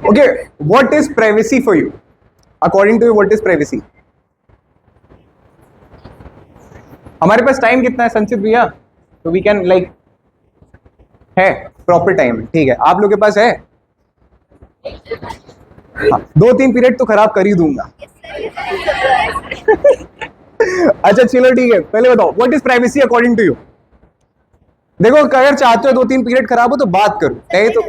Okay, what is privacy for you? According to you, what is privacy? हमारे पास time कितना है संचित भैया? तो वी कैन लाइक है प्रॉपर टाइम, ठीक है। आप लोग के पास है? हाँ, 2-3 पीरियड तो खराब कर ही दूंगा। अच्छा चलो ठीक है, पहले बताओ what is privacy according to you? देखो अगर चाहते हो 2-3 पीरियड खराब हो तो बात करो, नहीं तो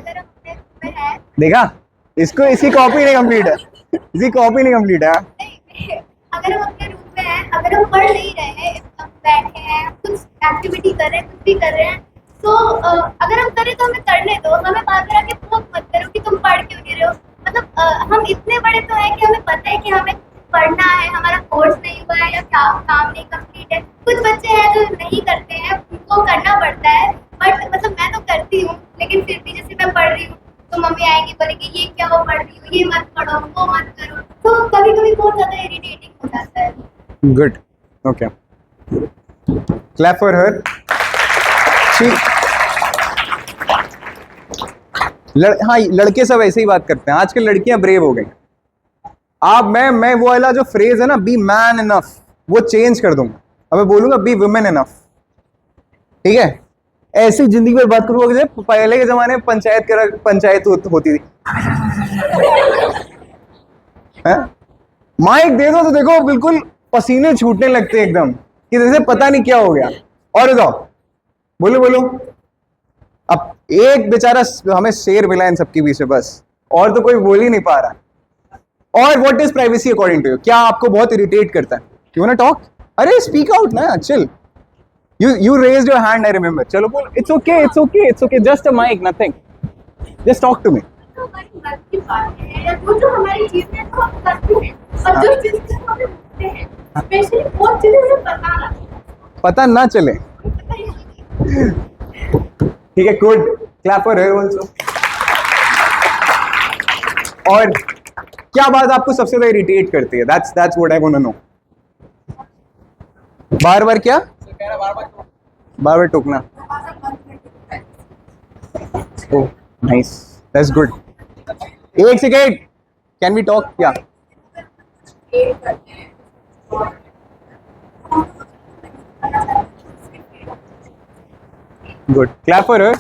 देखा इसको, इसी कॉपी नहीं कंप्लीट है, इसी कॉपी नहीं कंप्लीट है। अगर हम अपने रूम में हैं, अगर हम पढ़ नहीं रहे हैं, हम बैठे हैं, कुछ एक्टिविटी कर रहे हैं, कुछ भी कर रहे हैं, तो अगर हम करें तो हमें करने दो, हमें बात करा के फोक मत करो कि तुम पढ़ क्यों नहीं रहे हो। मतलब हम इतने बड़े तो हैं कि हमें पता है कि हमें पढ़ना है, हमारा कोर्स नहीं हुआ है या काम नहीं कंप्लीट है। कुछ बच्चे हैं जो नहीं करते हैं, उनको करना पड़ता है, बट मतलब मैं तो करती हूँ, लेकिन फिर भी जैसे मैं पढ़ रही हूँ तो मम्मी आएगी बोलेगी ये क्या वो पढ़ रही हो, ये मत पढ़ो, वो मत करो, तो कभी कभी बहुत ज्यादा इरिटेटिंग हो जाता है। Good, okay, clap for her. हाँ, लड़के सब ऐसे ही बात करते हैं, आजकल लड़कियां ब्रेव हो गई। आप मैं वो वाला जो फ्रेज है ना, बी मैन इनफ, वो चेंज कर दूंगा, अब मैं बोलूंगा बी वुमेन इनफ, ठीक है? ऐसी जिंदगी में बात करूंगा जैसे पहले के जमाने में पंचायत होती थी। माइक दे दो तो देखो बिल्कुल पसीने छूटने लगते हैं एकदम, कि जैसे पता नहीं क्या हो गया। और बताओ, बोलो बोलो। अब एक बेचारा हमें शेर मिला इन सबके बीच में बस, और तो कोई बोल ही नहीं पा रहा। और what is privacy according to you? क्या आपको बहुत इरिटेट करता है? You want to talk? अरे स्पीक आउट ना, chill. You raised your hand, I remember. चलो बोल, it's okay, just a mic, nothing. Just talk to me. तो हमारी बात की बात है, जो हमारी चीजें हैं तो हम करते हैं, और जो चीजें हम भूलते हैं, स्पेशली वो चीजें हमें पता ना चले। ठीक है, good, clap for her also. और क्या बात आपको सबसे ज्यादा इरिटेट करती है? That's what I want to know. बार क्या? बार टोकना। Oh nice, that's good. एक सेकेंड, कैन वी टॉक? क्या गुड, क्लैप फॉर हर।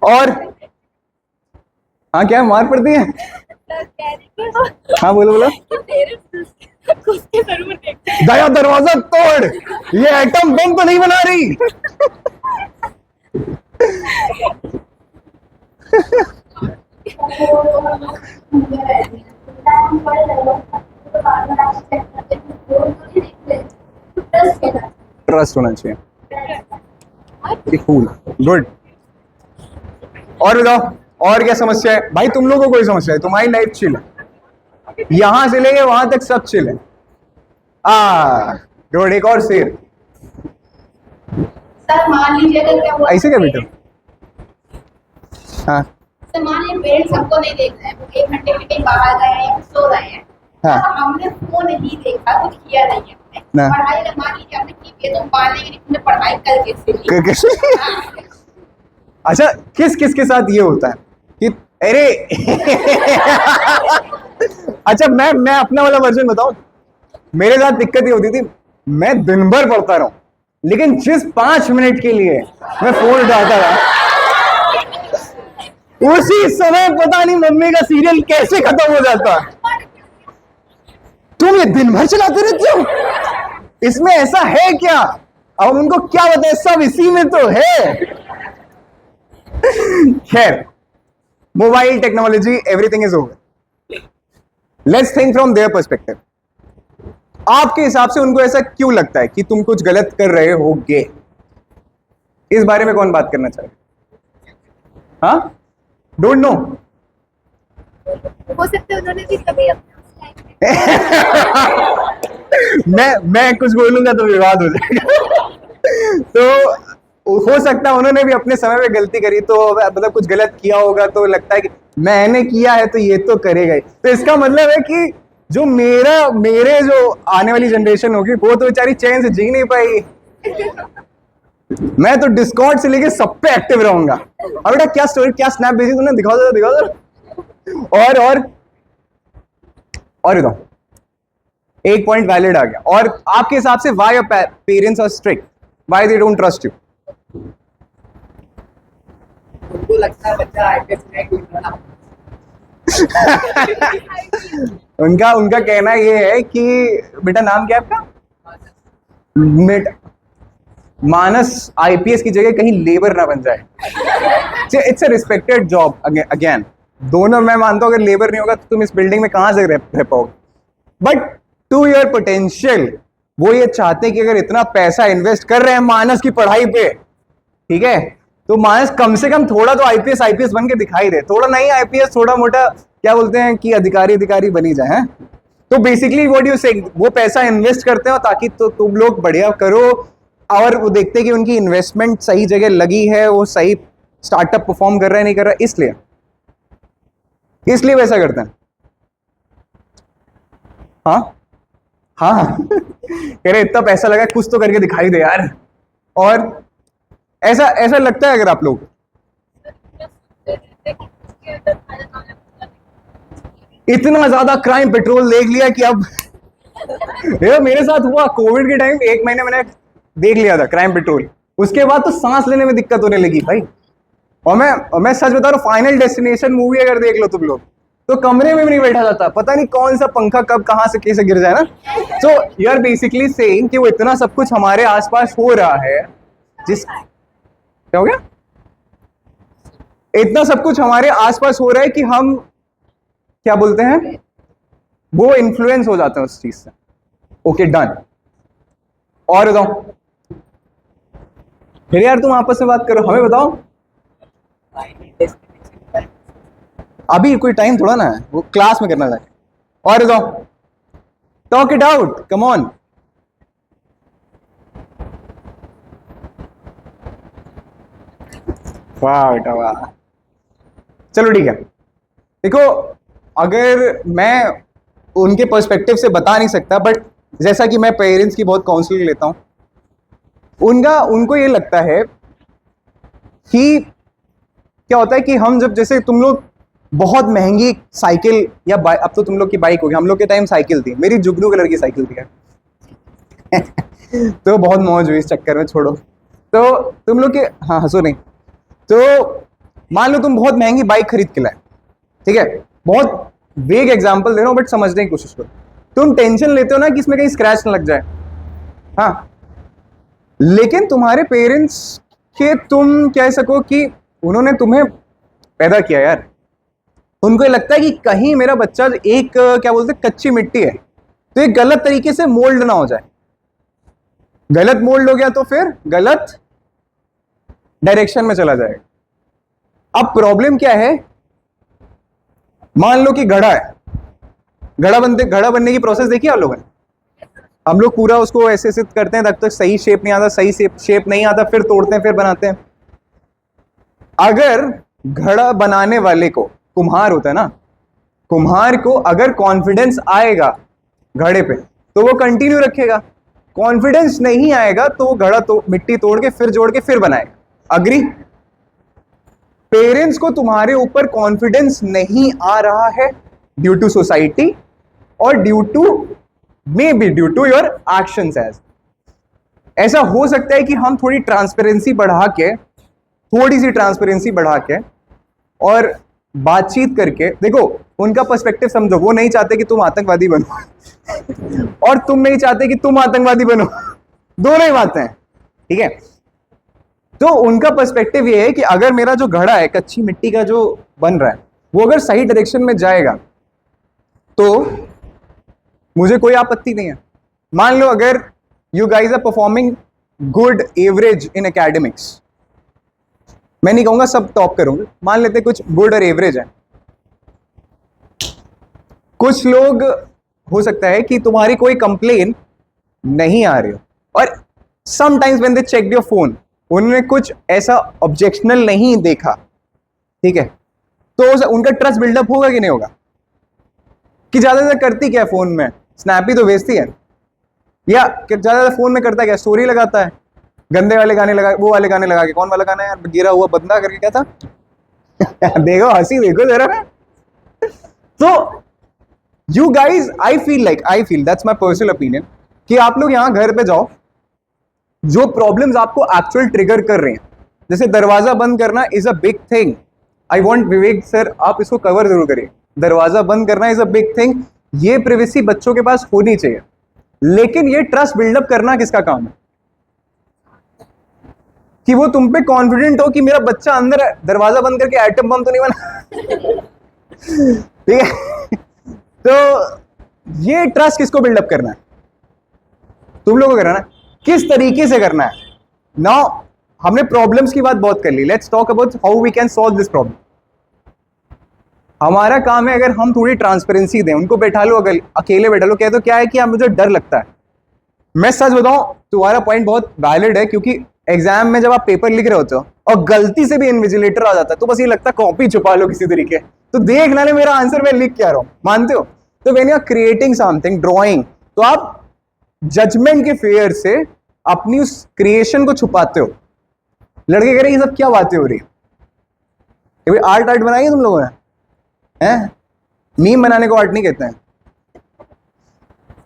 और हाँ, क्या मार पड़ती है? हाँ बोलो। दया दरवाजा तोड़, ये एटम बम तो नहीं बना रही। ट्रस्ट होना चाहिए। गुड। और बताओ, और क्या समस्या है भाई? तुम लोगों को कोई समस्या है? तुम्हारी लाइफ चिल है, यहां से लेके वहां तक सब चिल है। गुड, एक और शेर। सर मान लीजिए अगर क्या हुआ, ऐसे क्या बेटा? हाँ, सर मान लीजिए पेरेंट्स सबको नहीं देख रहे हैं, वो 1 घंटे के लिए कहीं बाहर गए हैं, सो रहे हैं, हाँ, तो हमने फोन नहीं देखा, कुछ किया नहीं है ना। पढ़ाई अगर मान लीजिए हमने की है तो मान लेंगे कि तुमने पढ़ाई करके अच्छा, किस के साथ ये होता है कि अरे अच्छा, मैं अपना वाला वर्जन बताऊं। मेरे साथ दिक्कत ये होती थी, मैं दिन भर पढ़ता रहूं, लेकिन जिस 5 मिनट के लिए मैं फोन उठाता था, उसी समय पता नहीं मम्मी का सीरियल कैसे खत्म हो जाता। तुम ये दिन भर चलाते रहते हो, इसमें ऐसा है क्या? अब उनको क्या बताए, सब इसी में तो है। खैर, mobile technology, everything is over. Let's think from their perspective. आपके हिसाब से उनको ऐसा क्यों लगता है कि तुम कुछ गलत कर रहे होगे? इस बारे में कौन बात करना चाहे? हाँ, डोंट नो। हो सकता है उन्होंने भी कभी मैं कुछ बोलूंगा तो विवाद हो जाएगा। तो हो सकता है उन्होंने भी अपने समय में गलती करी, तो मतलब कुछ गलत किया होगा, तो लगता है कि मैंने किया है तो ये तो करेगा ही। तो इसका मतलब है कि जो मेरे जो आने वाली जनरेशन होगी वो तो बेचारी चैन से जी नहीं पाएगी। मैं तो डिस्कॉर्ड से लेके सब पे एक्टिव रहूंगा। अब बेटा क्या स्टोरी, क्या स्नैप भेजी तूने, दिखाओ जरा, दिखाओ जरा। और बताओ, एक पॉइंट वैलिड आ गया। और आपके हिसाब से why your parents are strict, why they don't trust you? उनको लगता है बच्चा आईपीएस क्रैक नहीं करना। उनका उनका कहना ये है कि बेटा नाम क्या है आपका? मानस आईपीएस की जगह कहीं लेबर ना बन जाए। It's a respected job. Again दोनों मैं मानता हूं, अगर लेबर नहीं होगा तो तुम इस बिल्डिंग में कहां से रह पाओगे। बट टू योर पोटेंशियल, वो ये चाहते हैं कि अगर इतना पैसा इन्वेस्ट कर रहे हैं मानस की पढ़ाई पे, ठीक है, तो मानस कम से कम थोड़ा तो आईपीएस बन के दिखाई दे। थोड़ा नहीं आईपीएस, थोड़ा मोटा क्या बोलते हैं कि अधिकारी बनी जाए हैं। तो बेसिकली व्हाट यू सेइंग, वो पैसा इन्वेस्ट करते हो ताकि तो तुम लोग बढ़िया करो, और वो देखते हैं कि उनकी इन्वेस्टमेंट सही जगह लगी है, वो सही स्टार्टअप परफॉर्म कर रहा है नहीं कर रहा है, इसलिए वैसा करते हैं। हाँ हाँ कह रहे इतना पैसा लगा, कुछ तो करके दिखाई दे यार। और ऐसा ऐसा लगता है अगर आप लोग इतना ज्यादा क्राइम पेट्रोल देख लिया कि अब ये मेरे साथ हुआ कोविड के टाइम, 1 महीने मैंने देख लिया था क्राइम पेट्रोल। उसके बाद तो सांस लेने में दिक्कत होने लगी भाई। और मैं सच बता रहा हूँ, फाइनल डेस्टिनेशन मूवी अगर देख लो तुम लोग तो कमरे में भी नहीं बैठा जाता, पता नहीं कौन सा पंखा कब कहां से कैसे गिर जाए ना। So you are basically saying कि वो इतना सब कुछ हमारे आसपास हो रहा है, क्या हो गया, इतना सब कुछ हमारे आसपास हो रहा है कि हम क्या बोलते हैं, वो इन्फ्लुएंस हो जाते हैं उस चीज से। Okay done. और बताओ फिर यार, तुम आपस में बात करो, हमें बताओ। अभी कोई टाइम थोड़ा ना है, वो क्लास में करना चाहिए। और बताओ, talk it out, come on. वाह बेटा वाह। चलो ठीक है, देखो अगर मैं उनके पर्सपेक्टिव से बता नहीं सकता, बट जैसा कि मैं पेरेंट्स की बहुत काउंसलिंग लेता हूं, उनको ये लगता है कि क्या होता है कि हम जब, जैसे तुम लोग बहुत महंगी साइकिल या अब तो तुम लोग की बाइक होगी, हम लोग के टाइम साइकिल थी, मेरी जुगनू कलर की साइकिल थी तो बहुत मौज हुई इस चक्कर में, छोड़ो। तो तुम लोग के, हाँ हंसो नहीं, तो मान लो तुम बहुत महंगी बाइक खरीद के लाए, ठीक है, बहुत वेग एग्जांपल दे रहा हूं बट समझने की कोशिश करो। तुम टेंशन लेते हो ना कि इसमें कहीं स्क्रैच ना लग जाए, हाँ, लेकिन तुम्हारे पेरेंट्स के, तुम कह सको कि उन्होंने तुम्हें पैदा किया यार, उनको ये लगता है कि कहीं मेरा बच्चा एक क्या बोलते हैं कच्ची मिट्टी है, तो ये गलत तरीके से मोल्ड ना हो जाए। गलत मोल्ड हो गया तो फिर गलत डायरेक्शन में चला जाएगा। अब प्रॉब्लम क्या है, मान लो कि घड़ा है, घड़ा बनने की प्रोसेस देखी आप लोगों ने? हम लोग पूरा उसको ऐसे ऐसे करते हैं तब तक सही शेप नहीं आता, सही शेप नहीं आता, फिर तोड़ते हैं, फिर बनाते हैं। अगर घड़ा बनाने वाले को, कुम्हार होता है ना, कुम्हार को अगर कॉन्फिडेंस आएगा घड़े पे तो वो कंटिन्यू रखेगा, कॉन्फिडेंस नहीं आएगा तो वो घड़ा तो मिट्टी तोड़ के फिर जोड़ के फिर बनाएगा। अग्री? पेरेंट्स को तुम्हारे ऊपर कॉन्फिडेंस नहीं आ रहा है ड्यू टू सोसाइटी और ड्यू टू योर एक्शंस। ऐसा हो सकता है कि हम थोड़ी ट्रांसपेरेंसी बढ़ा के, थोड़ी सी ट्रांसपेरेंसी बढ़ा के और बातचीत करके, देखो उनका पर्सपेक्टिव समझो, वो नहीं चाहते कि तुम आतंकवादी बनो और तुम नहीं चाहते कि तुम आतंकवादी बनो, दोनों ही बातें हैं, ठीक है। तो उनका पर्सपेक्टिव ये है कि अगर मेरा जो घड़ा है, कच्ची मिट्टी का जो बन रहा है, वो अगर सही डायरेक्शन में जाएगा तो मुझे कोई आपत्ति नहीं है। मान लो अगर you guys are performing good average in academics, मैं नहीं कहूंगा सब टॉप करोगे, मान लेते कुछ गुड और एवरेज है, कुछ लोग हो सकता है कि तुम्हारी कोई कंप्लेन नहीं आ रही हो, और sometimes when they check your phone उन्होंने कुछ ऐसा ऑब्जेक्शनल नहीं देखा, ठीक है, तो उनका ट्रस्ट बिल्डअप होगा कि नहीं होगा? कि ज्यादा करती क्या फोन में, स्नैपी तो भेजती है, या ज्यादा फोन में करता क्या, स्टोरी लगाता है, गंदे वाले गाने लगा, वो वाले गाने लगा के, कौन वाला गाना है यार, गिरा हुआ बंदा करके क्या था? देखो हंसी देखो जरा। तो you guys, I feel that's my personal opinion कि आप लोग यहाँ घर पे जाओ, जो प्रॉब्लम्स आपको एक्चुअल ट्रिगर कर रहे हैं, जैसे दरवाजा बंद करना is a big thing. I want Vivek sir आप इसको कवर जरूर करिए। दरवाजा बंद करना इज अ बिग थिंग, ये प्रिवेसी बच्चों के पास होनी चाहिए, लेकिन ये ट्रस्ट बिल्डअप करना किसका काम है? कि वो तुम पे कॉन्फिडेंट हो कि मेरा बच्चा अंदर दरवाजा बंद करके एटम बम तो नहीं बना। ठीक है, तो ये ट्रस्ट किसको बिल्डअप करना है? तुम लोगों को करना है। किस तरीके से करना है? नाउ हमने प्रॉब्लम्स की बात बहुत कर ली, let's talk about how we can solve this problem. हमारा काम है, अगर हम थोड़ी ट्रांसपेरेंसी दें, उनको बैठा लो, अगर अकेले बैठा लो, कह दो क्या है कि मुझे डर लगता है। मैं सच बताऊं, तुम्हारा पॉइंट बहुत वैलिड है, क्योंकि एग्जाम में जब आप पेपर लिख रहे होते हो और गलती से भी इन्विजिलेटर आ जाता है, तो बस ये लगता है कॉपी छुपा लो किसी तरीके, तो देख ना ले मेरा आंसर मैं लिख क्या रहा हूं, मानते हो? तो when you are creating something, drawing, तो आप जजमेंट के फेयर से अपनी उस क्रिएशन को छुपाते हो। लड़के कह रहे हैं ये सब क्या बातें हो रही है? आर्ट बनाई है तुम लोगों ने? हैं? मीम बनाने को आर्ट नहीं कहते हैं।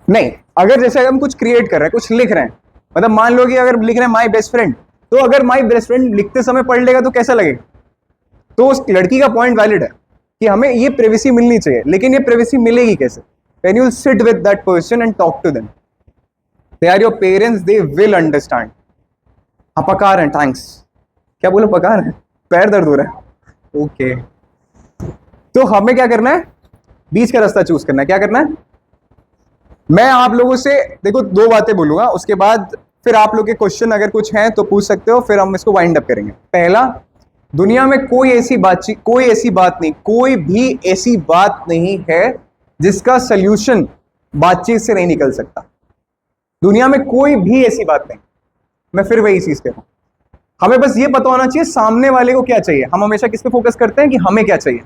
नहीं, अगर जैसे हम कुछ क्रिएट कर रहे हैं, कुछ लिख रहे हैं, मतलब मान लो कि अगर लिख रहे हैं माई बेस्ट फ्रेंड, तो अगर माई बेस्ट फ्रेंड लिखते समय पढ़ लेगा तो कैसा लगेगा? तो उस लड़की का पॉइंट वैलिड है कि हमें ये प्राइवेसी मिलनी चाहिए, लेकिन ये प्राइवेसी मिलेगी कैसे? When you sit with that person and talk to them, they are your parents, they will understand. हाँ पकार हैं, थैंक्स। क्या बोलो, पकार हैं? पैर दर्द हो रहा है, ओके। तो हमें क्या करना है? बीच का रास्ता चूज करना है। क्या करना है? मैं आप लोगों से देखो 2 बातें बोलूंगा, उसके बाद फिर आप लोग के क्वेश्चन अगर कुछ हैं तो पूछ सकते हो, फिर हम इसको वाइंड अप करेंगे। पहला, दुनिया में कोई ऐसी बात नहीं है जिसका सल्यूशन बातचीत से नहीं निकल सकता। दुनिया में कोई भी ऐसी बात नहीं। मैं फिर वही चीज कह रहा हूं, हमें बस ये पता होना चाहिए सामने वाले को क्या चाहिए। हम हमेशा किस पे फोकस करते हैं कि हमें क्या चाहिए।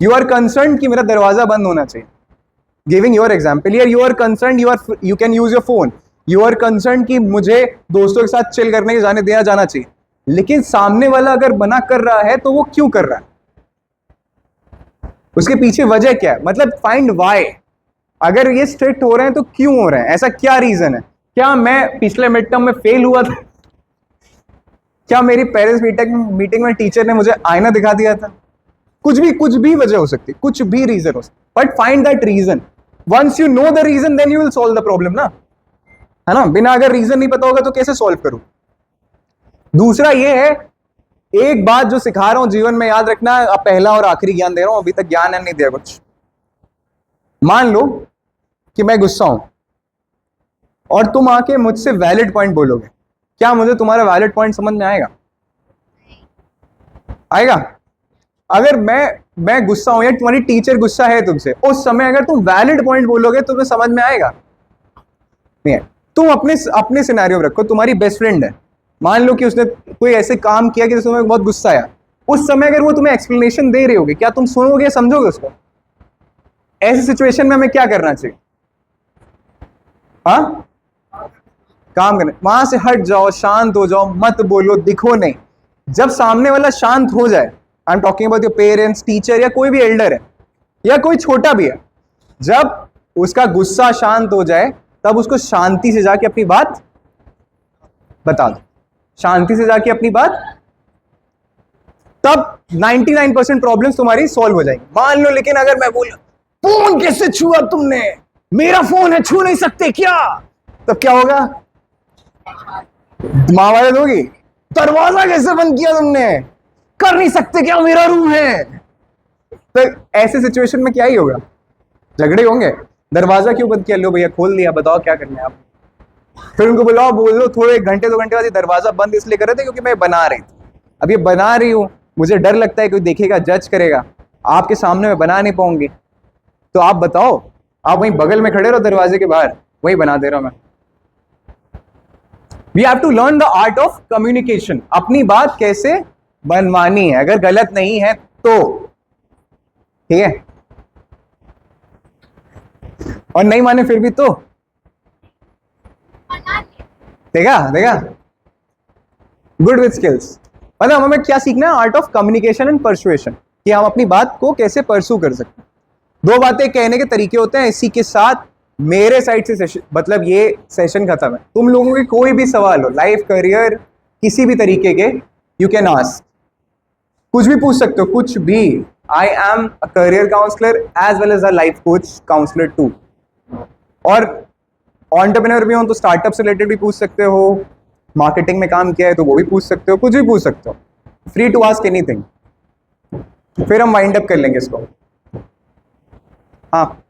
यू आर कंसर्न कि मेरा दरवाजा बंद होना चाहिए, giving your example here. You are concern, you can use your phone. You are concern कि मुझे दोस्तों के साथ चिल करने के जाने दिया जाना चाहिए, लेकिन सामने वाला अगर मना कर रहा है तो वो क्यों कर रहा है? उसके पीछे वजह क्या है? मतलब फाइंड वाई। अगर ये स्ट्रिक्ट हो रहे हैं तो क्यों हो रहे हैं? ऐसा क्या रीजन है? क्या मैं पिछले मिड टर्म में फेल हुआ था? क्या मेरी पेरेंट्स मीटिंग में टीचर ने मुझे आईना दिखा दिया था? कुछ भी वजह हो सकती है, कुछ भी रीजन हो सकती है, but find that reason. Once you know the reason then you will solve the problem ना, है ना? बिना अगर रीजन नहीं पता होगा तो कैसे सॉल्व करूं? दूसरा ये है, एक बात जो सिखा रहा हूं जीवन में याद रखना, अब पहला और आखिरी ज्ञान दे रहा हूं, अभी तक ज्ञान नहीं दिया कुछ। मान लो कि मैं गुस्सा हूं और तुम आके मुझसे वैलिड पॉइंट बोलोगे, क्या मुझे तुम्हारा वैलिड पॉइंट समझ में आएगा? आएगा? अगर मैं गुस्सा हूं या तुम्हारी टीचर गुस्सा है तुमसे, उस समय अगर तुम वैलिड पॉइंट बोलोगे तुम्हें समझ में आएगा? नहीं है। तुम अपने सिनेरियो में रखो, तुम्हारी बेस्ट फ्रेंड है, मान लो कि उसने कोई ऐसे काम किया कि तुम्हें बहुत गुस्सा आया। उस समय अगर वो तुम्हें एक्सप्लेनेशन दे रही होगी, क्या तुम सुनोगे, समझोगे उसको? ऐसी सिचुएशन में हमें क्या करना चाहिए? हाँ, काम करना, वहां से हट जाओ, शांत हो जाओ, मत बोलो, दिखो नहीं। जब सामने वाला शांत हो जाए, I am talking about your parents, teacher, या कोई भी एल्डर है या कोई छोटा भी है, जब उसका गुस्सा शांत हो जाए तब उसको शांति से जाके अपनी बात बता दो, शांति से जाके अपनी बात, तब 99% प्रॉब्लम्स तुम्हारी सॉल्व हो जाएंगी। मान लो लेकिन अगर मैं बोलूं फोन कैसे छुआ तुमने, मेरा फोन है, छू नहीं सकते क्या, तब क्या होगा? महाभारत होगी। दरवाजा कैसे बंद किया तुमने, कर नहीं सकते क्या, मेरा रूम है। तो ऐसे सिचुएशन में क्या ही होगा? झगड़े होंगे। दरवाजा क्यों बंद किया? लो भैया खोल दिया, बताओ क्या करना है आप। फिर उनको बुलाओ, बोल दो थोड़े 1-2 घंटे बाद ये दरवाजा बंद इसलिए कर रहे थे क्योंकि मैं बना रही थी, अब ये बना रही हूं, मुझे डर लगता है कोई देखेगा, जज करेगा, आपके सामने मैं बना नहीं पाऊंगी, तो आप बताओ, आप वहीं बगल में खड़े रहो दरवाजे के बाहर, वही बना दे रहा हूं मैं। We have to learn the art of communication. अपनी बात कैसे मनवानी है, अगर गलत नहीं है तो, ठीक है, और नहीं माने फिर भी तो, देखा देखा, गुड विथ स्किल्स, मतलब हमें क्या सीखना है, art of communication and persuasion, कि हम अपनी बात को कैसे परसू कर सकते हैं। दो बातें कहने के तरीके होते हैं। इसी के साथ मेरे साइड से सेशन, मतलब ये सेशन खत्म है। तुम लोगों के कोई भी सवाल हो, लाइफ, करियर, किसी भी तरीके के, यू कैन आस्क, कुछ भी पूछ सकते हो, कुछ भी। I am a career counsellor as well as a life coach counsellor too, और एंटरप्रेन्योर भी हो तो स्टार्टअप से रिलेटेड भी पूछ सकते हो, मार्केटिंग में काम किया है तो वो भी पूछ सकते हो, कुछ भी पूछ सकते हो, फ्री टू आस्क एनीथिंग। फिर हम वाइंड अप कर लेंगे इसको। हाँ,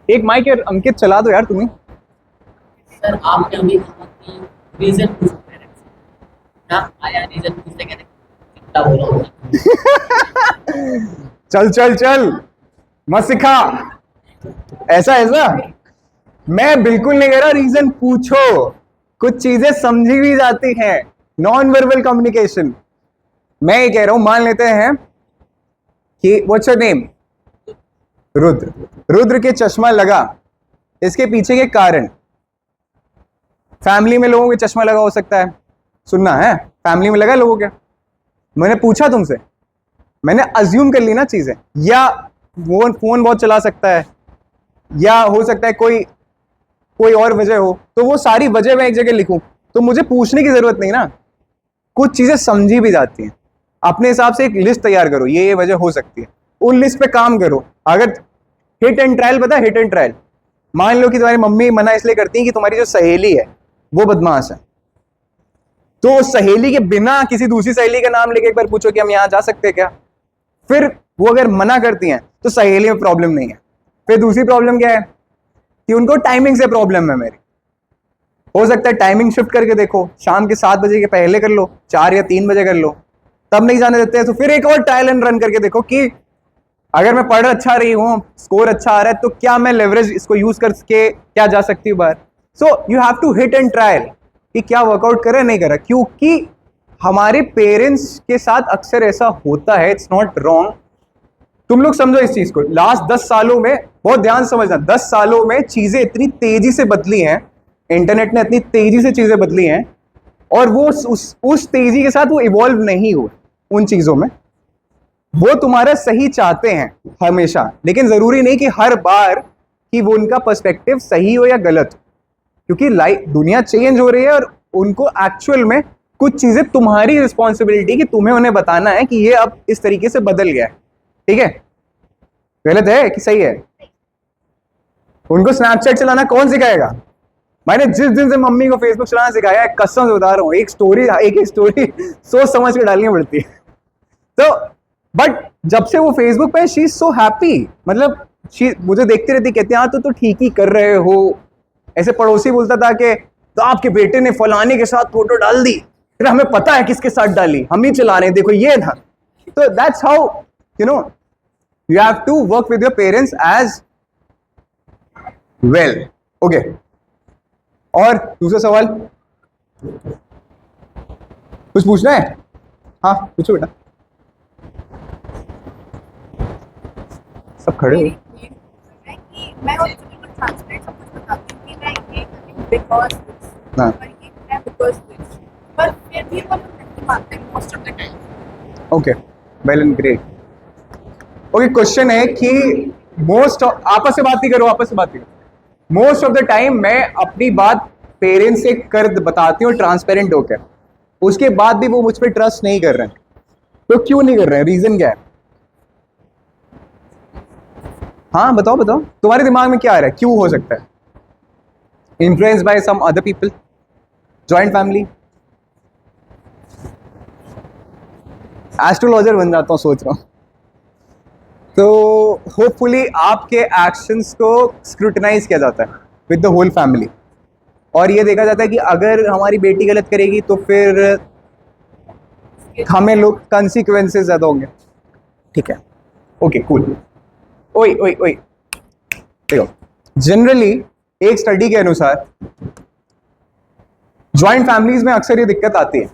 एक माइक अंकित चला दो यार तुम्हें। सर आपने अभी कहा कि रीजन पूछ सकते हैं ना, आया रीजन पूछते कहते कितना बोलो। चल चल चल, मत सिखा ऐसा ऐसा। मैं बिल्कुल नहीं कह रहा रीजन पूछो, कुछ चीजें समझी भी जाती हैं, नॉन वर्बल कम्युनिकेशन। मैं ये कह रहा हूं, मान लेते हैं कि what's your name, Rudra. Rudra के चश्मा लगा, इसके पीछे के कारण, फैमिली में लोगों के चश्मा लगा हो सकता है, सुनना है, फैमिली में लगा लोगों के। मैंने पूछा तुमसे, मैंने अज्यूम कर ली ना चीजें, या वो फोन बहुत चला सकता है, या हो सकता है कोई और वजह हो, तो वो सारी वजह मैं एक जगह लिखूं, तो मुझे पूछने की जरूरत नहीं ना, कुछ चीजें समझी भी जाती हैं। अपने हिसाब से एक लिस्ट तैयार करो, ये वजह हो सकती है, उन लिस्ट पे काम करो। अगर हिट एंड ट्रायल, पता है हिट एंड ट्रायल, मान लो कि तुम्हारी मम्मी मना इसलिए करती है कि तुम्हारी जो सहेली है वो बदमाश है, तो सहेली के बिना किसी दूसरी सहेली का नाम लेके एक बार पूछो कि हम यहाँ जा सकते हैं क्या, फिर वो अगर मना करती हैं तो सहेली में प्रॉब्लम नहीं है। फिर दूसरी प्रॉब्लम क्या है कि उनको टाइमिंग से प्रॉब्लम है मेरी, हो सकता है टाइमिंग शिफ्ट करके देखो, शाम के 7 बजे के पहले कर लो, 4 या 3 बजे कर लो, तब नहीं जाने देते हैं तो फिर एक और ट्रायल एंड रन करके देखो कि अगर मैं पढ़ अच्छा रही हूँ, स्कोर अच्छा आ रहा है, तो क्या मैं लेवरेज इसको यूज करके क्या जा सकती हूँ बाहर। So you have to hit and trial कि क्या वर्कआउट करे नहीं करे, क्योंकि हमारे पेरेंट्स के साथ अक्सर ऐसा होता है, इट्स नॉट रॉन्ग। तुम लोग समझो इस चीज को, लास्ट 10 सालों में, बहुत ध्यान समझना, 10 सालों में चीजें इतनी तेजी से बदली हैं, इंटरनेट ने इतनी तेजी से चीजें बदली हैं, और वो उस तेजी के साथ वो इवॉल्व नहीं हुए उन चीजों में। वो तुम्हारा सही चाहते हैं हमेशा, लेकिन जरूरी नहीं कि हर बार कि वो उनका पर्सपेक्टिव सही हो या गलत हो, क्योंकि लाइफ, दुनिया चेंज हो रही है, और उनको एक्चुअल में कुछ चीजें तुम्हारी रिस्पॉन्सिबिलिटी कि तुम्हें उन्हें बताना है कि ये अब इस तरीके से बदल गया है। ठीक है, गलत है कि सही है? उनको स्नैपचैट चलाना कौन सिखाएगा? मैंने जिस दिन से मम्मी को फेसबुक चलाना सिखाया है, कसम से बता रहा हूँ, एक स्टोरी सोच समझ के डालनी पड़ती है। तो बट जब से वो फेसबुक पे, शी इज सो हैप्पी, मतलब मुझे देखती रहती, कहती हाँ तो ठीक ही कर रहे हो। ऐसे पड़ोसी बोलता था कि तो आपके बेटे ने फलाने के साथ फोटो डाल दी, फिर हमें पता है किसके साथ डाली, हम ही चला रहे हैं, देखो ये था। तो that's how you know you have to work with your parents as well. Okay. और दूसरा सवाल कुछ पूछना है? हाँ पूछो बेटा। सब खड़े हो? मैं उनको बिल्कुल ट्रांसपेरेंट सब कुछ बताती हूँ कि मैं ये करती हूँ बिकॉज हाँ। पर ये मैं बिकॉज पर फिर भी वो नहीं मानते most of the time. Okay, well and great. Okay, question है कि आपस से बात ही करो, आपस से बात ही करो। मोस्ट ऑफ द टाइम मैं अपनी बात पेरेंट्स से कर बताती हूँ ट्रांसपेरेंट होकर, उसके बाद भी वो मुझ पर ट्रस्ट नहीं कर रहे हैं, तो क्यों नहीं कर रहे हैं? रीजन क्या है? हाँ बताओ बताओ, तुम्हारे दिमाग में क्या आ रहा है, क्यों हो सकता है? Influence by some other people, joint family? Astrologer बन जाता हूँ सोच रहा हूँ। तो होपफुली आपके एक्शंस को स्क्रूटनाइज किया जाता है विद द होल फैमिली, और ये देखा जाता है कि अगर हमारी बेटी गलत करेगी तो फिर हमें लोग कंसिक्वेंसेस ज़्यादा होंगे। ठीक है, ओके कूल। ओए ओए ओए, देखो जनरली एक स्टडी के अनुसार जॉइंट फैमिलीज में अक्सर ये दिक्कत आती है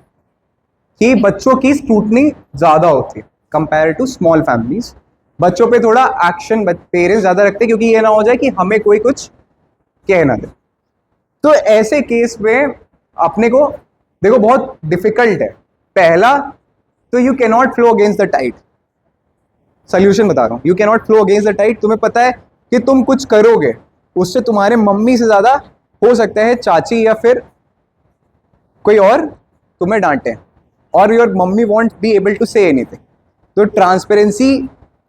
कि बच्चों की स्क्रूटनी ज़्यादा होती है कंपेयर टू स्मॉल फैमिलीज। बच्चों पे थोड़ा एक्शन पेरेंट्स ज़्यादा रखते हैं, क्योंकि ये ना हो जाए कि हमें कोई कुछ कह ना दे। तो ऐसे केस में अपने को देखो बहुत डिफिकल्ट है। पहला तो you can not flow against the tide. Solution बता रहा हूं, you can not flow against the tide. तुम्हें पता है कि तुम कुछ करोगे उससे तुम्हारे मम्मी से ज्यादा हो सकता है चाची या फिर कोई और तुम्हें डांटे, और your mummy won't be able to say anything. तो ट्रांसपेरेंसी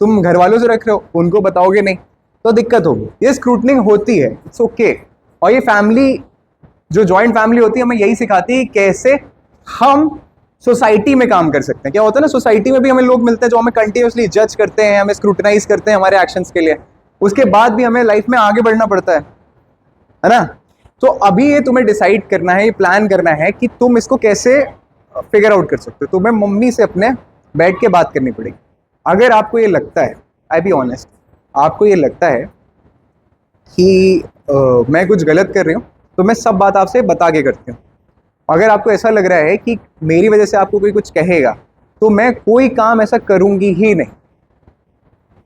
तुम घर वालों से रख रहे हो, उनको बताओगे नहीं तो दिक्कत होगी। ये स्क्रूटनिंग होती है, इट्स ओके। और ये फैमिली जो जॉइंट फैमिली होती है हमें यही सिखाती है कैसे हम सोसाइटी में काम कर सकते हैं। क्या होता है ना, सोसाइटी में भी हमें लोग मिलते हैं जो हमें कंटिन्यूसली जज करते हैं, हमें स्क्रूटनाइज करते हैं हमारे एक्शंस के लिए, उसके बाद भी हमें लाइफ में आगे बढ़ना पड़ता है ना। तो अभी ये तुम्हें डिसाइड करना है, ये प्लान करना है कि तुम इसको कैसे फिगर आउट कर सकते हो। तुम्हें मम्मी से अपने बैठ के बात करनी पड़ेगी। अगर आपको ये लगता है, आई बी ऑनेस्ट, आपको ये लगता है कि मैं कुछ गलत कर रही हूँ तो मैं सब बात आपसे बता के करती हूँ। अगर आपको ऐसा लग रहा है कि मेरी वजह से आपको कोई कुछ कहेगा तो मैं कोई काम ऐसा करूंगी ही नहीं।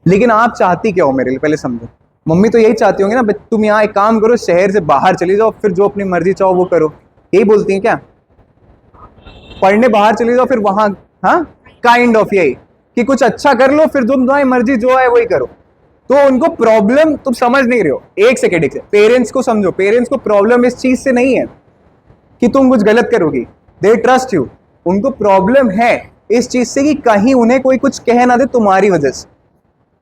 लेकिन आप चाहती क्या हो मेरे लिए, पहले समझो। मम्मी तो यही चाहती होंगी ना, तुम यहाँ एक काम करो, शहर से बाहर चली जाओ, फिर जो अपनी मर्जी चाहो वो करो, यही बोलती हैं क्या? पढ़ने बाहर चली जाओ फिर वहां, हाँ काइंड ऑफ यही कि कुछ अच्छा कर लो, फिर तुम्हारी मर्जी जो है वही करो। तो उनको प्रॉब्लम तुम समझ नहीं रहे हो। एक सेकेंड, पेरेंट्स को समझो। पेरेंट्स को प्रॉब्लम इस चीज से नहीं है कि तुम कुछ गलत करोगी, दे ट्रस्ट यू। उनको प्रॉब्लम है इस चीज से कि कहीं उन्हें कोई कुछ कह ना दे तुम्हारी वजह से।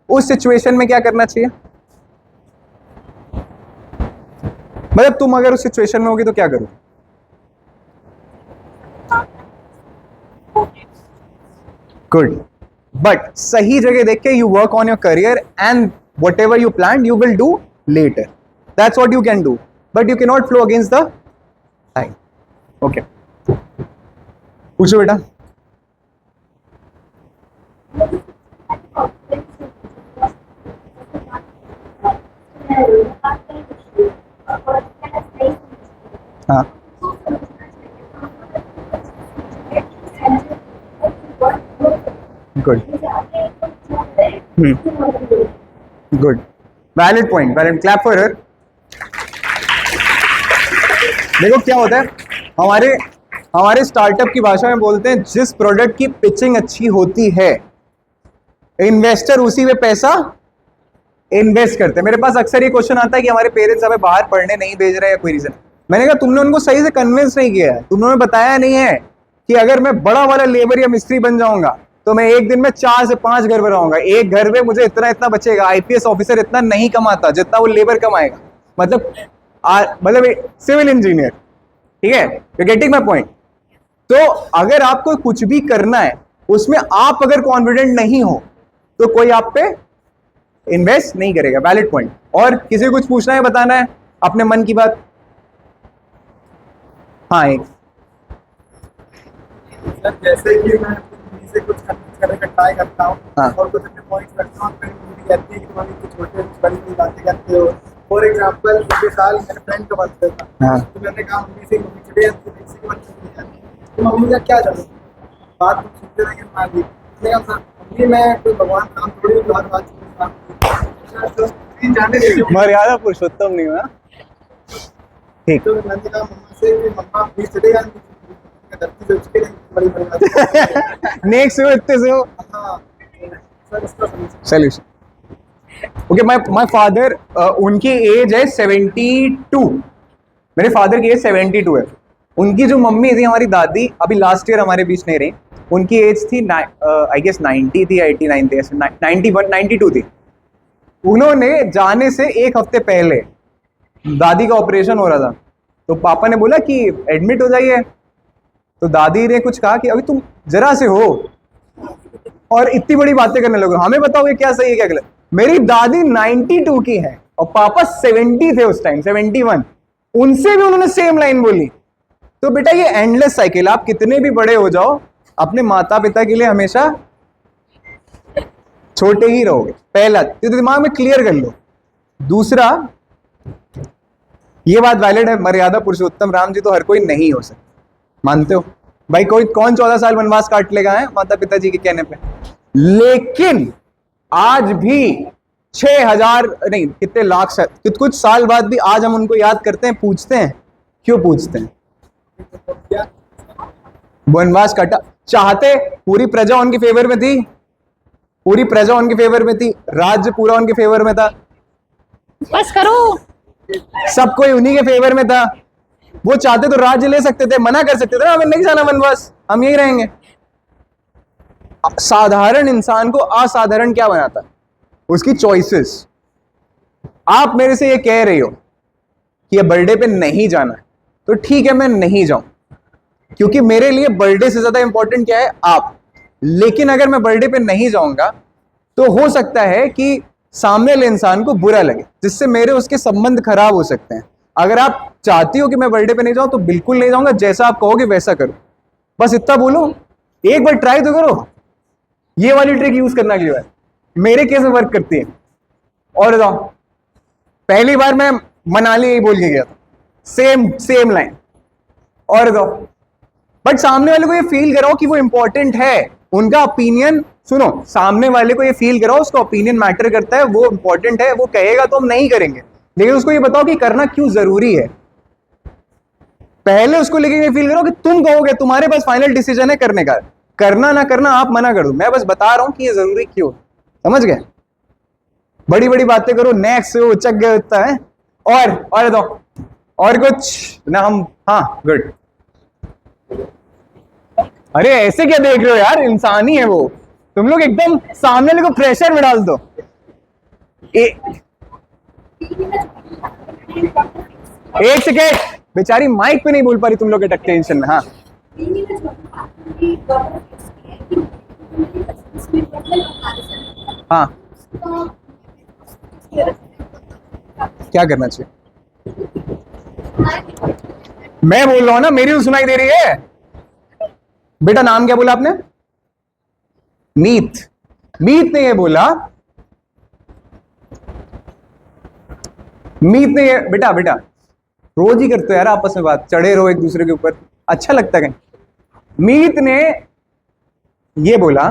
उस सिचुएशन में क्या करना चाहिए? मतलब तुम अगर उस सिचुएशन में होगी तो क्या करो? गुड, बट सही जगह देख के you work on your career and what ever you plan you will do later. That's what you can do, but you can not flow against the time. Okay, पूछो बेटा। हाँ, good good, valid point, valid, clap for her. देखो क्या होता है, हमारे startup की भाषा में बोलते हैं जिस प्रोडक्ट की पिचिंग अच्छी होती है इन्वेस्टर उसी में पैसा इन्वेस्ट करते हैं। मेरे पास अक्सर ये क्वेश्चन आता है कि हमारे पेरेंट्स हमें बाहर पढ़ने नहीं भेज रहे हैं, कोई रीजन। मैंने कहा तुमने उनको सही से कन्विंस नहीं किया है। तुमने बताया नहीं है कि अगर मैं बड़ा वाला लेबर या मिस्त्री बन जाऊंगा तो मैं एक दिन में 4 से 5 घर बनाऊंगा। एक घर में मुझे इतना बचेगा। आईपीएस ऑफिसर इतना नहीं कमाता जितना वो लेबर कमाएगा, मतलब सिविल इंजीनियर, ठीक है? You getting my point? तो अगर आपको कुछ भी करना है उसमें आप अगर कॉन्फिडेंट नहीं हो तो कोई आप पे इन्वेस्ट नहीं करेगा। Valid point. और किसी को कुछ पूछना है, बताना है अपने मन की बात? हाँ, एक जैसे कि मैं से कुछ करने का ट्राई करता हूँ, हाँ। और कुछ अपने पॉइंट्स रखता हूँ, फिर मुझे कहती है कि तुम्हारी कुछ छोटे बड़ी बातें करते हो। फॉर एग्जाम्पल, पिछले साल मेरे फ्रेंड का बर्थडे था, हाँ। तो मैंने कहा मम्मी से चले तो मम्मी का क्या चलो बात तुम सुनते रहेंगे मान मम्मी मैं कोई भगवान काम थोड़ी हर बात जाने देती हूँ। मर्यादा पुरुषोत्तम नहीं हुआ। ठीक, तो मैंने कहा मम्मा से कि मम्मा प्लीज चलेगा, धरती से उसके लिए बड़ी बड़ी बात। नेक्स्ट हो, इतने से हो। हाँ सर, इसका सोल्यूशन। ओके, माय फादर, उनकी एज है 72। मेरे फादर की एज 72 है। उनकी जो मम्मी थी, हमारी दादी, अभी लास्ट ईयर हमारे बीच नहीं रही। उनकी एज थी आई गेस 90 थी, 89 थी, 91 92 थी। उन्होंने जाने से एक हफ्ते पहले दादी का ऑपरेशन हो रहा था, तो पापा ने बोला कि एडमिट हो जाइए। तो दादी ने कुछ कहा कि अभी तुम जरा से हो और इतनी बड़ी बातें करने लगे, हमें बताओ ये क्या सही है क्या गलत। मेरी दादी 92 की है और पापा 70 थे उस टाइम, 71। उनसे भी उन्होंने सेम लाइन बोली। तो बेटा ये एंडलेस साइकिल, आप कितने भी बड़े हो जाओ अपने माता पिता के लिए हमेशा छोटे ही रहोगे। पहला तो दिमाग में क्लियर कर लो। दूसरा, ये बात वैलिड है, मर्यादा पुरुषोत्तम राम जी तो हर कोई नहीं हो सकता, मानते हो भाई? कौन 14 साल वनवास काट लेगा है माता पिताजी के कहने पे? लेकिन आज भी 6000 नहीं कितने लाख, कुछ साल बाद भी आज हम उनको याद करते हैं, पूछते हैं क्यों पूछते हैं? क्या वनवास कटा, चाहते पूरी प्रजा उनके फेवर में थी, पूरी प्रजा उनके फेवर में थी, राज्य पूरा उनके फेवर में था, बस करो। सब कोई उन्हीं के फेवर में था। वो चाहते तो राज्य ले सकते थे, मना कर सकते थे ना, हमें नहीं जाना वनवास, हम यही रहेंगे। साधारण इंसान को असाधारण क्या बनाता? उसकी चॉइसेस। आप मेरे से ये कह रही हो कि ये बर्थडे पे नहीं जाना है, तो ठीक है मैं नहीं जाऊं, क्योंकि मेरे लिए बर्थडे से ज्यादा इंपॉर्टेंट क्या है? आप। लेकिन अगर मैं बर्थडे पे नहीं जाऊंगा तो हो सकता है कि सामने वाले इंसान को बुरा लगे, जिससे मेरे उसके संबंध खराब हो सकते हैं। अगर आप चाहती हो कि मैं बर्थडे पे नहीं जाऊं तो बिल्कुल नहीं जाऊंगा, जैसा आप कहोगे वैसा करो, बस इतना बोलो। एक बार ट्राई तो करो, ये वाली ट्रिक यूज करना अगली बार, मेरे केस में वर्क करती है। और बताओ, पहली बार मैं मनाली यही बोल के गया था, सेम लाइन। और बताओ, बट सामने वाले को ये फील कराओ कि वो इंपॉर्टेंट है, उनका ओपिनियन सुनो, सामने वाले को ये फील कराओ उसका ओपिनियन मैटर करता है, वो इंपॉर्टेंट है, वो कहेगा तो हम नहीं करेंगे, लेकिन उसको ये बताओ कि करना क्यों जरूरी है। पहले उसको लेके ये फील करो कि तुम कहोगे, तुम्हारे पास फाइनल डिसीजन है करने का, करना ना करना आप मना कर दो, मैं बस बता रहा हूं कि ये जरूरी क्यों। समझ गए? बड़ी बड़ी बातें करो, नेक्स्ट से वो उचक गया होता है। और बताओ, और कुछ ना हम? हाँ गुड। अरे ऐसे क्या देख रहे हो यार, इंसान ही है वो, तुम लोग एकदम सामने वाले को प्रेशर में डाल दो। एक सेकेंड, बेचारी माइक पे नहीं बोल पा रही, तुम लोग अटक टेंशन में। हाँ हाँ, क्या करना चाहिए? मैं बोल रहा हूं ना, मेरी तो सुनाई दे रही है। बेटा नाम क्या बोला आपने? मीत। मीत ने ये बोला, मीत ने ये, बेटा रोज ही करते हो यार आपस में बात, चढ़े रहो एक दूसरे के ऊपर, अच्छा लगता है कहीं। मीत ने ये बोला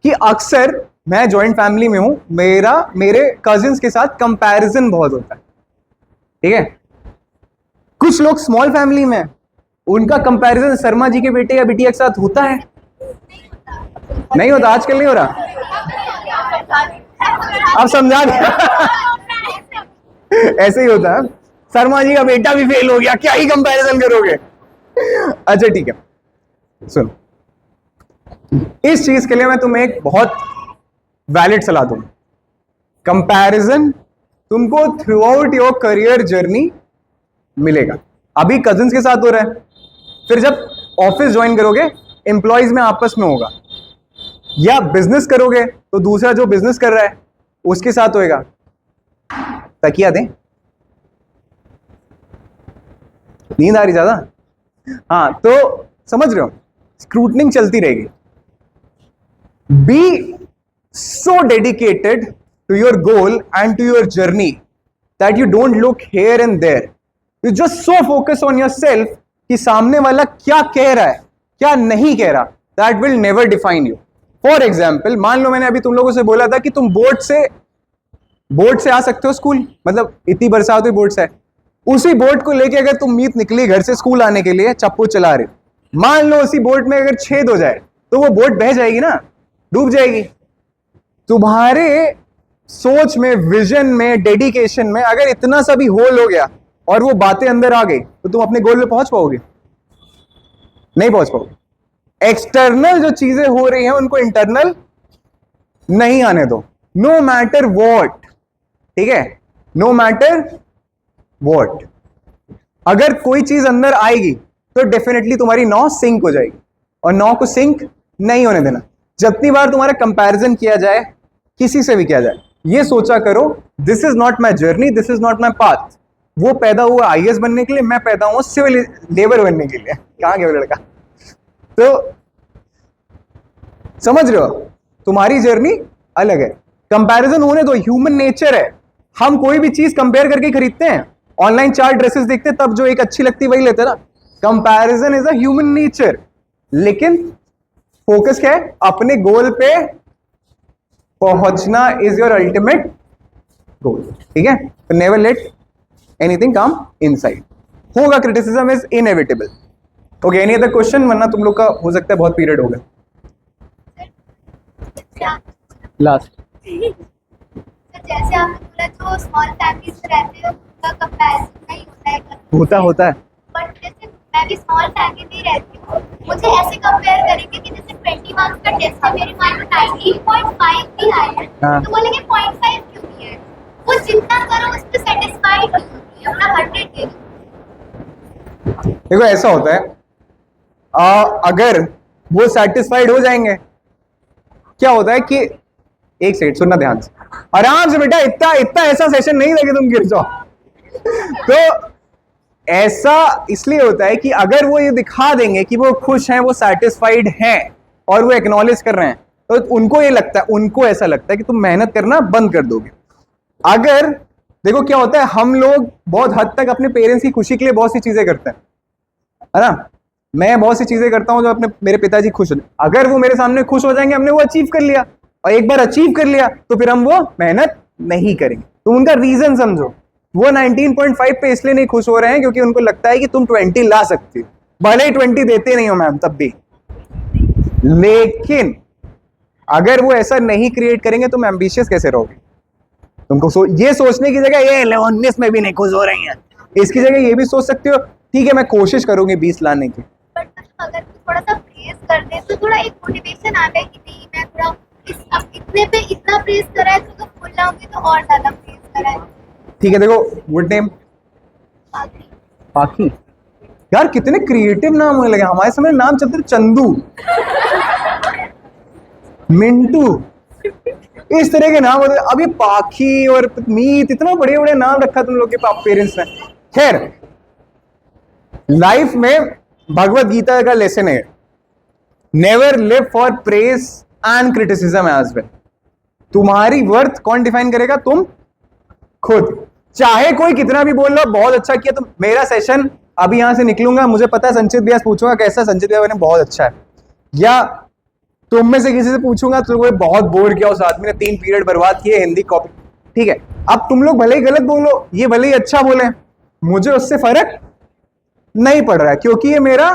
कि अक्सर मैं जॉइंट फैमिली में हूं, मेरे कजिन्स के साथ कंपैरिजन बहुत होता है, ठीक है। कुछ लोग स्मॉल फैमिली में, उनका कंपैरिजन शर्मा जी के बेटे या बिटिया के साथ होता है? नहीं होता, आजकल नहीं हो रहा। आप समझा ऐसे ही होता है, शर्मा जी का बेटा भी फेल हो गया, क्या ही कंपैरिजन करोगे। अच्छा ठीक है, सुनो, इस चीज के लिए मैं तुम्हें एक बहुत वैलिड सलाह दूंगा। कंपैरिजन तुमको through out your career journey मिलेगा। अभी कजिन्स के साथ हो रहा है, फिर जब ऑफिस ज्वाइन करोगे एम्प्लॉयज में आपस में होगा, या बिजनेस करोगे तो दूसरा जो बिजनेस कर रहा है उसके साथ होएगा। तकिया दें, नींद आ रही ज्यादा? हाँ, तो समझ रहे हो, स्क्रूटनिंग चलती रहेगी। Be so dedicated to your goal and to your journey that you don't look here and there, you just so focus on yourself कि सामने वाला क्या कह रहा है क्या नहीं कह रहा, that will never define you. For example, मान लो मैंने अभी तुम लोगों से बोला था कि तुम बोट से आ सकते हो स्कूल, मतलब इतनी बरसात हुई बोट से, उसी बोट को लेके अगर तुम मीत निकली घर से स्कूल आने के लिए, चप्पू चला रहे, मान लो उसी बोट में अगर छेद हो जाए तो वो बोट बह जाएगी ना, डूब जाएगी। तुम्हारे सोच में, विजन में, डेडिकेशन में अगर इतना सा भी होल हो गया और वो बातें अंदर आ गई तो तुम अपने गोल पे पहुंच पाओगे? नहीं पहुंच पाओगे। एक्सटर्नल जो चीजें हो रही हैं उनको इंटरनल नहीं आने दो, नो मैटर वॉट, ठीक है, नो मैटर वॉट। अगर कोई चीज अंदर आएगी तो डेफिनेटली तुम्हारी नौ सिंक हो जाएगी, और नौ को सिंक नहीं होने देना। जितनी बार तुम्हारा कंपैरिजन किया जाए, किसी से भी किया जाए, ये सोचा करो this is not my journey, this is not my path. वो पैदा हुआ आईएएस बनने के लिए, मैं पैदा हुआ सिविल लेबर बनने के लिए। कहां गया वो लड़का? तो समझ रहे हो, तुम्हारी जर्नी अलग है, कंपैरिजन होने दो, ह्यूमन नेचर है। हम कोई भी चीज कंपेयर करके खरीदते हैं, ऑनलाइन 4 ड्रेसेस देखते हैं, तब जो एक अच्छी लगती है वही लेते हैं ना। Comparison is a human nature, लेकिन फोकस क्या है? अपने गोल पे पहुंचना इज योर अल्टीमेट गोल, ठीक है। तो never let anything come inside. होगा, criticism is inevitable. Okay, any other question, वरना तुम लोग का हो सकता है बहुत पीरियड हो गया। लास्ट तो जैसे आपने बोला जो स्मॉल फैमिलीज में रहते हैं उनका कंपैरिजन नहीं होता है होता है। बट जैसे मैं भी स्मॉल फैमिली में रहती हूँ, मुझे ऐसे कंपेयर करेंगे कि जैसे 20 मार्क्स का टेस्ट है, मेरे मार्क्स 19.5 भी आए हैं, हाँ। तो बोलेंगे 0.5 क्यों नहीं है? वो जितना करो उस पर सेटिस्फाइड नहीं होती है, अपना 100 दे दो। देखो ऐसा होता है, अगर वो सेटिस्फाइड हो जाएंगे, क्या होता है कि एक सेकंड सुनना ध्यान से, आराम से बेटा, इतना इतना ऐसा सेशन नहीं लगे तुम गिर जाओ। तो ऐसा इसलिए होता है कि अगर वो ये दिखा देंगे कि वो खुश हैं, वो सेटिस्फाइड हैं और वो एक्नॉलेज कर रहे हैं, तो उनको ये लगता है, उनको ऐसा लगता है कि तुम मेहनत करना बंद कर दोगे। अगर देखो क्या होता है, हम लोग बहुत हद तक अपने पेरेंट्स की खुशी के लिए बहुत सी चीजें करते हैं, है ना। मैं बहुत सी चीजें करता हूं जो अपने मेरे पिताजी खुश हो, अगर वो मेरे सामने खुश हो जाएंगे, हमने वो अचीव कर लिया, और एक बार अचीव कर लिया तो फिर हम वो मेहनत नहीं करेंगे। तो उनका रीजन समझो, वो 19.5 पे इसलिए नहीं खुश हो रहे हैं क्योंकि उनको लगता है कि तुम 20 ला सकती हो, भले ही 20 देते नहीं हो मैम तब भी। लेकिन अगर वो ऐसा नहीं क्रिएट करेंगे, तुम एम्बिशियस कैसे रहोगे? तुमको ये सोचने की जगह ये 19 में भी नहीं खुश हो रही हैं, इसकी जगह ये भी सोच सकते हो, ठीक है मैं कोशिश करूंगी 20 लाने की। बट अगर थोड़ा सा प्रेज कर दे तो थोड़ा एक मोटिवेशन आता है कि नहीं, मैं थोड़ा अब इतने पे इतना प्रेज करा है तो फुल लाऊंगी तो और ज्यादा प्रेज करा है। ठीक है, देखो गुड नेम पाखी, यार कितने क्रिएटिव नाम होने लगे हमारे समय। नाम चलते थे चंदू, मिंटू, इस तरह के नाम होते। अब ये पाखी और मीत, इतना बड़े बड़े नाम रखा तुम लोग के पेरेंट्स ने। खैर, लाइफ में भगवत गीता का लेसन है, never live for praise and criticism as well. तुम्हारी वर्थ कौन डिफाइन करेगा? तुम खुद। चाहे कोई कितना भी बोल लो बहुत अच्छा किया, तो मेरा सेशन अभी यहां से निकलूंगा, मुझे पता है संचित व्यास पूछूंगा कैसा, संचित व्यास ने बहुत अच्छा है, या तुम में से किसी से पूछूंगा तो कोई बहुत बोर किया उस आदमी ने, 3 पीरियड बर्बाद किए हिंदी कॉपी, ठीक है। अब तुम लोग भले ही गलत बोलो, ये भले ही अच्छा बोले, मुझे उससे फर्क नहीं पड़ रहा है, क्योंकि ये मेरा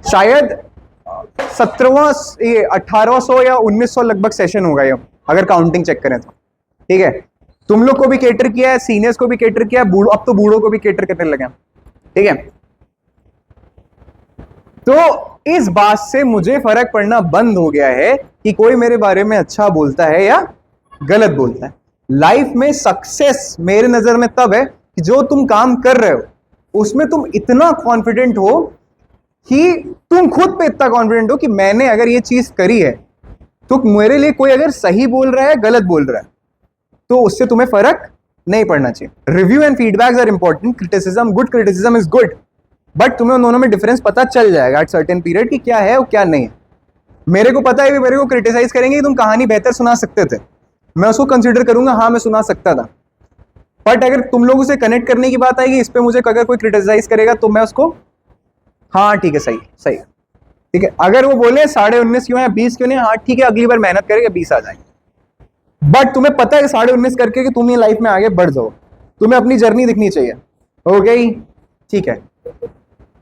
शायद 17वां, ये 1800 या 1900 लगभग सेशन होगा ये, अगर काउंटिंग चेक करें तो, ठीक है। तुम लोग को भी कैटर किया है, सीनियर्स को भी कैटर किया है, अब तो बूढ़ों को भी कैटर करने लगे, ठीक है। तो इस बात से मुझे फर्क पड़ना बंद हो गया है कि कोई मेरे बारे में अच्छा बोलता है या गलत बोलता है। लाइफ में सक्सेस मेरे नजर में तब है कि जो तुम काम कर रहे हो उसमें तुम इतना कॉन्फिडेंट हो कि तुम खुद पे इतना कॉन्फिडेंट हो कि मैंने अगर ये चीज करी है तो मेरे लिए कोई अगर सही बोल रहा है गलत बोल रहा है तो उससे तुम्हें फर्क नहीं पड़ना चाहिए। Review and feedbacks are important, criticism, good criticism is good, but तुम्हें उन दोनों में डिफरेंस पता चल जाएगा एट सर्टेन पीरियड कि क्या है और क्या नहीं है। मेरे को पता है कि मेरे को क्रिटिसाइज करेंगे कि तुम कहानी बेहतर सुना सकते थे, मैं उसको कंसिडर करूंगा, हाँ मैं सुना सकता था। बट अगर तुम लोगों से कनेक्ट करने की बात आएगी, इस पे मुझे अगर कोई क्रिटिसाइज करेगा तो मैं उसको हाँ ठीक है सही सही ठीक है। अगर वो बोले 19.5 क्यों है 20 क्यों नहीं, हाँ ठीक है अगली बार मेहनत करेंगे 20 आ जाएंगे। बट तुम्हें पता है 19.5 करके कि तुम ये लाइफ में आगे बढ़ जाओ, तुम्हें अपनी जर्नी दिखनी चाहिए। हो गई, ठीक है।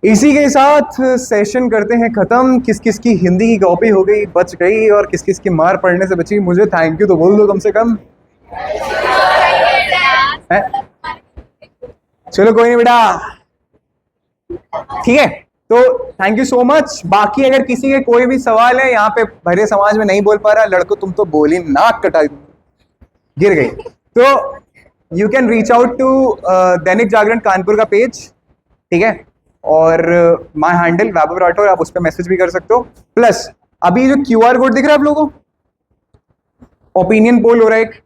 इसी के साथ सेशन करते हैं खत्म। किस किस की हिंदी की कॉपी हो गई, बच गई, और किस किस की मार पड़ने से बची, मुझे थैंक यू तो बोल दो कम से कम। है? चलो कोई नहीं बेटा, ठीक है। तो थैंक यू सो मच। बाकी अगर किसी के कोई भी सवाल है, यहाँ पे भरे समाज में नहीं बोल पा रहा, लड़को तुम तो बोली, नाक कटा गिर गई, तो you can reach out to Dainik Jagran Kanpur का पेज, ठीक है, और माय हैंडल वैभव राठौर, आप उस पर मैसेज भी कर सकते हो। प्लस अभी जो QR कोड दिख रहा है आप लोगों को, ओपिनियन पोल हो रहा है एक,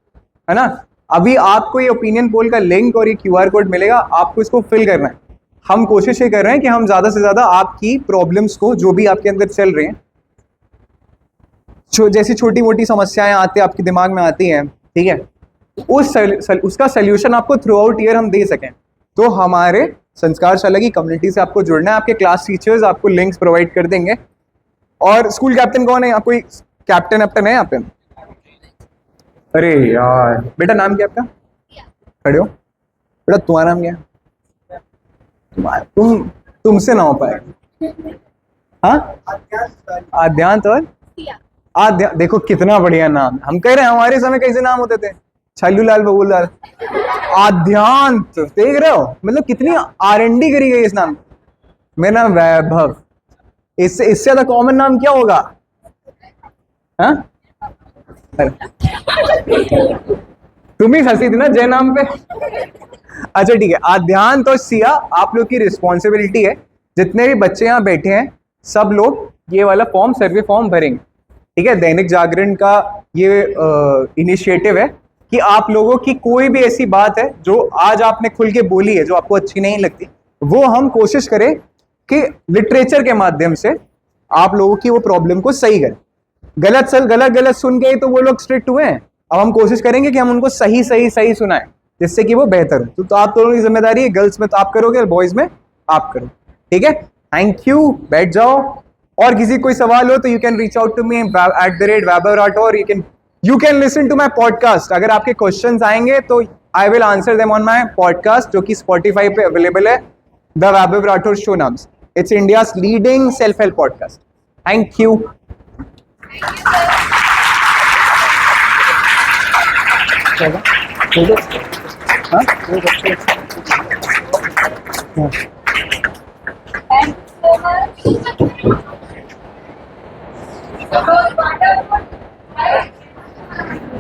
है ना, अभी आपको ये ओपिनियन पोल का लिंक और ये QR कोड मिलेगा, आपको इसको फिल करना है। हम कोशिश ये कर रहे हैं कि हम ज्यादा से ज्यादा आपकी प्रॉब्लम्स को, जो भी आपके अंदर चल रहे हैं, जैसी छोटी मोटी समस्याएं आती आपके दिमाग में आती हैं, ठीक है, उसका सोल्यूशन आपको थ्रू आउट ईयर हम दे सकें। तो हमारे संस्कारशाला की कम्युनिटी से आपको जुड़ना है, आपके क्लास टीचर्स आपको लिंक्स प्रोवाइड कर देंगे। और स्कूल कैप्टन कौन है? कोई कैप्टन है यहाँ पे? अरे यार बेटा, नाम क्या आपका? खड़े हो बेटा, तुम्हारा नाम क्या है? तुमसे ना हो पाएगा। हाँ, आद्यांत और देखो कितना बढ़िया नाम। हम कह रहे हैं हमारे समय कैसे नाम होते थे, छल्लूलाल बबूलाल। आद्यांत, देख रहे हो मतलब कितनी R&D करी गई इस नाम। मेरा नाम वैभव, इससे ज्यादा कॉमन नाम क्या होगा? हाँ, तुम ही हंसी थी ना जय नाम पे। अच्छा ठीक है, आद्यांत और सिया आप लोग की रिस्पॉन्सिबिलिटी है, जितने भी बच्चे यहाँ बैठे हैं सब लोग ये वाला फॉर्म, सर्वे फॉर्म भरेंगे। ठीक है, दैनिक जागरण का ये इनिशिएटिव है कि आप लोगों की कोई भी ऐसी बात है जो आज आपने खुल के बोली है जो आपको अच्छी नहीं लगती, वो हम कोशिश करें कि लिटरेचर के माध्यम से आप लोगों की वो प्रॉब्लम को सही करें। गलत सुन के तो वो लोग स्ट्रिक्ट हुए हैं, अब हम कोशिश करेंगे कि हम उनको सही सुनाएं जिससे कि वो बेहतर हो। तो आप दोनों की जिम्मेदारी है, गर्ल्स में तो आप करोगे और बॉयज में आप करो। ठीक है, थैंक यू, बैठ जाओ। और किसी कोई सवाल हो तो you can reach out to me @Vaibhav, you can listen to my podcast. अगर आपके क्वेश्चंस आएंगे तो I will answer them on my podcast, जो कि स्पॉटिफाई पे अवेलेबल है, द वैभव राठौर शो नाम से। It's India's leading self help podcast. Thank you.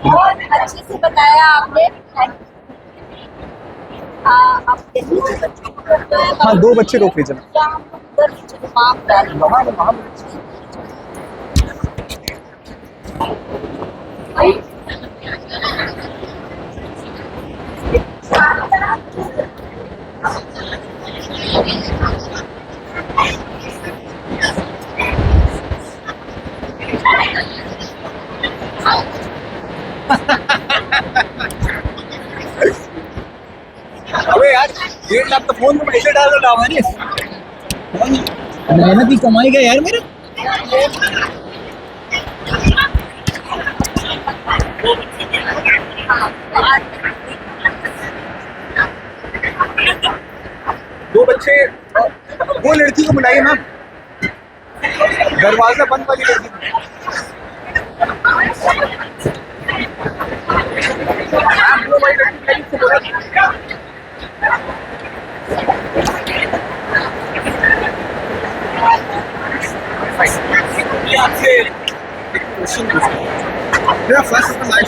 बहुत अच्छे से बताया आपने। आप दिल्ली से बच्चों को, हाँ, 2 बच्चे रोक लीजिए। अबे यार 1.5 लाख तो फोन में पैसे डाल दो हमारी, मेहनत की कमाई का यार मेरे। दो बच्चे, वो लड़की को बुलाइए मैम, दरवाजा बंद वाली लड़की। आपसे एक क्वेश्चन मेरा फर्स्ट लाइफ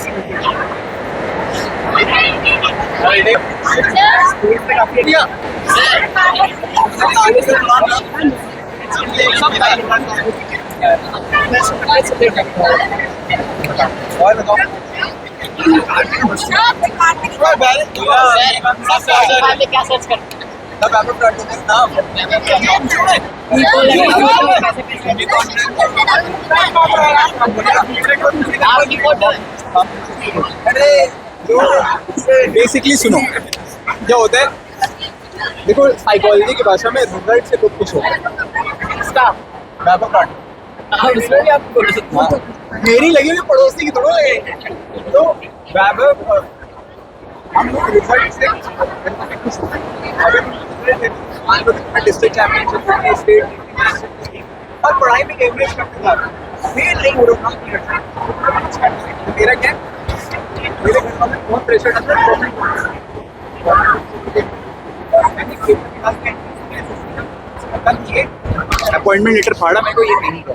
स्कूल में काफी दिया आगे से और बताओ क्या सर्च करते अरे बेसिकली सुनो क्या होता है, देखो साइकोलॉजी की भाषा में रिजल्ट से कुछ कुछ होता है। मेरी लगी हुई पड़ोसी की थोड़ा लगे, तो वैभव हम लोग रिजल्ट से खुश होते हैं। डिस्ट्रिक्ट चैंपियनशिप, स्टेट और पढ़ाई में एवरेज करते था, मैं नहीं हो रहा हूँ। मेरा क्या, मेरे घर वाले बहुत प्रेशर डालते हैं। अपॉइंटमेंट लेटर फाड़ा, मेरे को ये नहीं कर।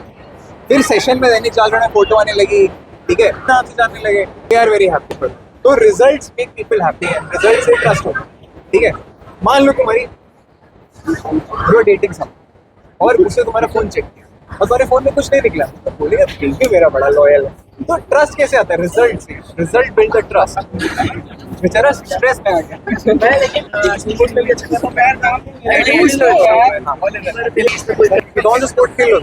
फिर सेशन में दैनिक जागरण में फोटो आने लगी, ठीक है, नाम से जाने लगे। They are very happy for, तो रिजल्ट्स मेक पीपल हैप्पी है, रिजल्ट से ट्रस्ट होता है। ठीक है, मान लो तुम्हारी जो डेटिंग सब और उससे तुम्हारा फोन चेक किया और तुम्हारे फोन में कुछ नहीं निकला, तो बोलेगा ठीक है मेरा बड़ा लॉयल है। तो ट्रस्ट कैसे आता है? रिजल्ट से। Result build the trust. बेचारा स्ट्रेस में आ गया। मैं लेकिन स्पोर्ट्स में भी अच्छा था, मैं स्पोर्ट्स खेल लो।